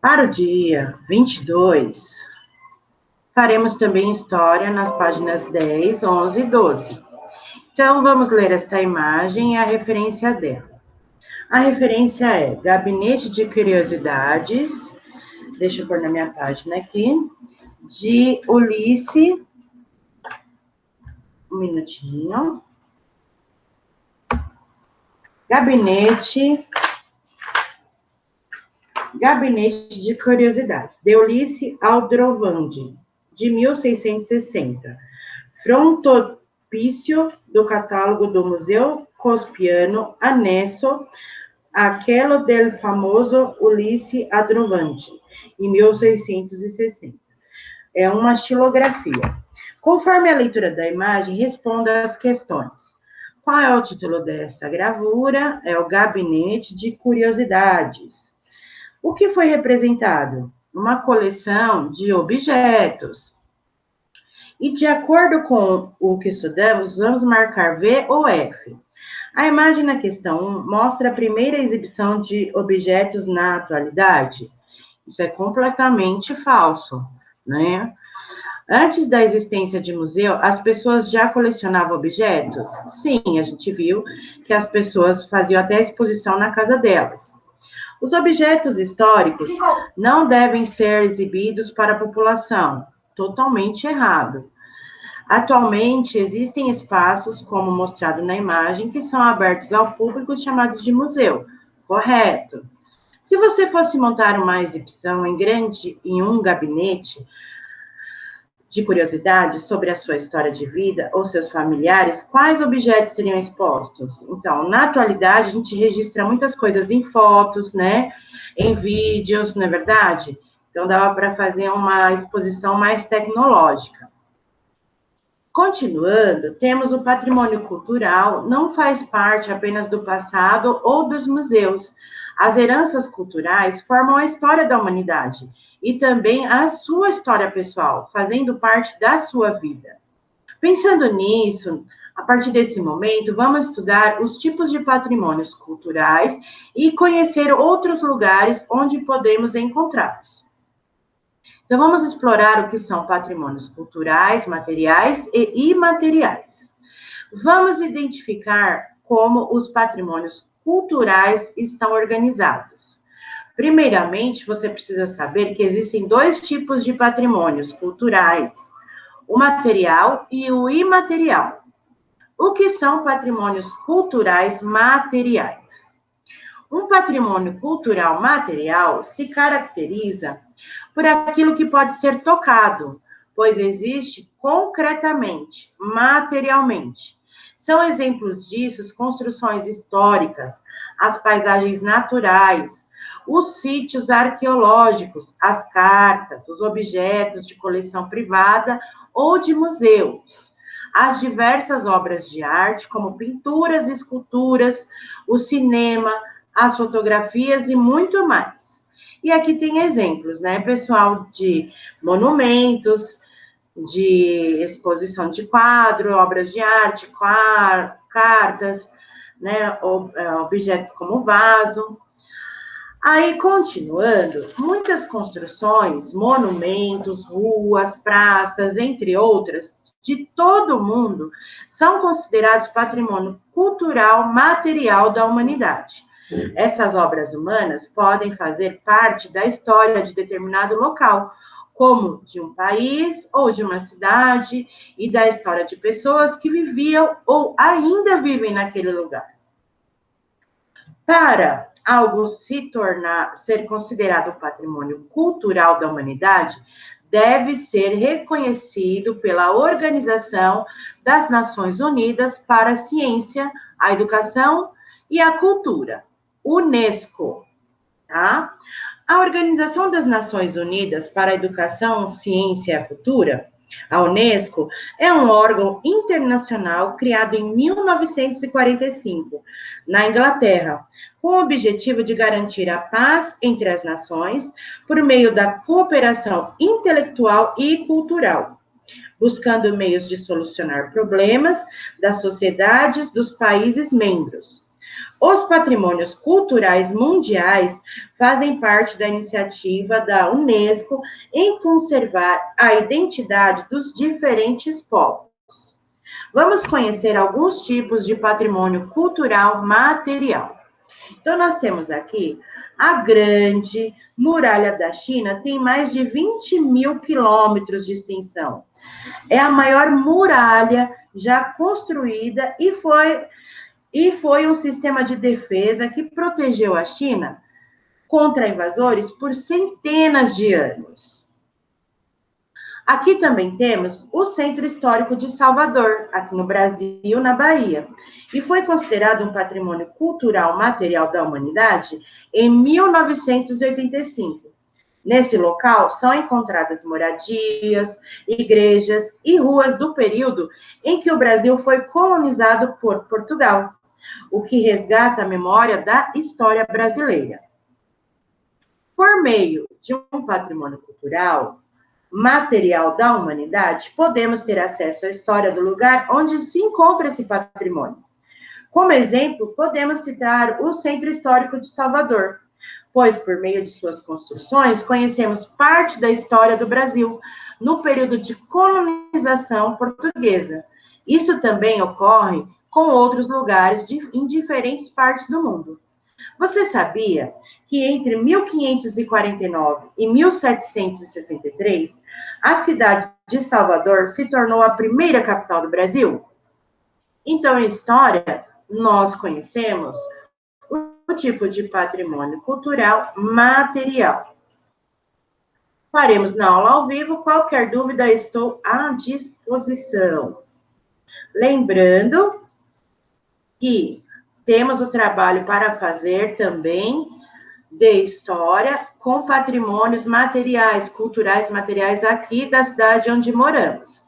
Para o dia 22, faremos também história nas páginas 10, 11 e 12. Então, vamos ler esta imagem e a referência dela. A referência é Gabinete de Curiosidades, deixa eu pôr na minha página aqui, de Ulisses, um minutinho. Gabinete de Curiosidades, de Ulisses Aldrovandi, de 1660. Frontispício do catálogo do Museu Cospiano, anexo àquele del famoso Ulisses Aldrovandi, em 1660. É uma xilografia. Conforme a leitura da imagem, responda às questões. Qual é o título dessa gravura? É o Gabinete de Curiosidades. O que foi representado? Uma coleção de objetos. E de acordo com o que estudamos, vamos marcar V ou F. A imagem na questão 1 mostra a primeira exibição de objetos na atualidade. Isso é completamente falso, né? Antes da existência de museu, as pessoas já colecionavam objetos? Sim, a gente viu que as pessoas faziam até exposição na casa delas. Os objetos históricos não devem ser exibidos para a população. Totalmente errado. Atualmente, existem espaços, como mostrado na imagem, que são abertos ao público, chamados de museu. Correto. Se você fosse montar uma exibição em um gabinete de curiosidades sobre a sua história de vida ou seus familiares, quais objetos seriam expostos? Então, na atualidade, a gente registra muitas coisas em fotos, né? Em vídeos, não é verdade? Então, dava para fazer uma exposição mais tecnológica. Continuando, temos o patrimônio cultural, não faz parte apenas do passado ou dos museus. As heranças culturais formam a história da humanidade e também a sua história pessoal, fazendo parte da sua vida. Pensando nisso, a partir desse momento, vamos estudar os tipos de patrimônios culturais e conhecer outros lugares onde podemos encontrá-los. Então, vamos explorar o que são patrimônios culturais, materiais e imateriais. Vamos identificar como os patrimônios culturais estão organizados. Primeiramente, você precisa saber que existem dois tipos de patrimônios culturais, o material e o imaterial. O que são patrimônios culturais materiais? Um patrimônio cultural material se caracteriza por aquilo que pode ser tocado, pois existe concretamente, materialmente. São exemplos disso construções históricas, as paisagens naturais, os sítios arqueológicos, as cartas, os objetos de coleção privada ou de museus, as diversas obras de arte, como pinturas, esculturas, o cinema, as fotografias e muito mais. E aqui tem exemplos, né, pessoal, de monumentos, de exposição de quadro, obras de arte, cartas, né, objetos como vaso. Aí, continuando, muitas construções, monumentos, ruas, praças, entre outras, de todo o mundo, são considerados patrimônio cultural material da humanidade. Essas obras humanas podem fazer parte da história de determinado local, como de um país ou de uma cidade, e da história de pessoas que viviam ou ainda vivem naquele lugar. Para algo ser considerado patrimônio cultural da humanidade, deve ser reconhecido pela Organização das Nações Unidas para a Ciência, a Educação e a Cultura, UNESCO, tá? A Organização das Nações Unidas para a Educação, Ciência e a Cultura, a UNESCO, é um órgão internacional criado em 1945, na Inglaterra, com o objetivo de garantir a paz entre as nações por meio da cooperação intelectual e cultural, buscando meios de solucionar problemas das sociedades dos países membros. Os patrimônios culturais mundiais fazem parte da iniciativa da Unesco em conservar a identidade dos diferentes povos. Vamos conhecer alguns tipos de patrimônio cultural material. Então, nós temos aqui a Grande Muralha da China, tem mais de 20 mil quilômetros de extensão. É a maior muralha já construída e foi um sistema de defesa que protegeu a China contra invasores por centenas de anos. Aqui também temos o Centro Histórico de Salvador, aqui no Brasil, na Bahia, e foi considerado um patrimônio cultural material da humanidade em 1985. Nesse local são encontradas moradias, igrejas e ruas do período em que o Brasil foi colonizado por Portugal, o que resgata a memória da história brasileira. Por meio de um patrimônio cultural material da humanidade, podemos ter acesso à história do lugar onde se encontra esse patrimônio. Como exemplo, podemos citar o Centro Histórico de Salvador, pois, por meio de suas construções, conhecemos parte da história do Brasil no período de colonização portuguesa. Isso também ocorre com outros lugares em diferentes partes do mundo. Você sabia que entre 1549 e 1763, a cidade de Salvador se tornou a primeira capital do Brasil? Então, em história, nós conhecemos o tipo de patrimônio cultural material. Faremos na aula ao vivo. Qualquer dúvida, estou à disposição. Lembrando que temos o trabalho para fazer também de história com patrimônios materiais, culturais materiais aqui da cidade onde moramos.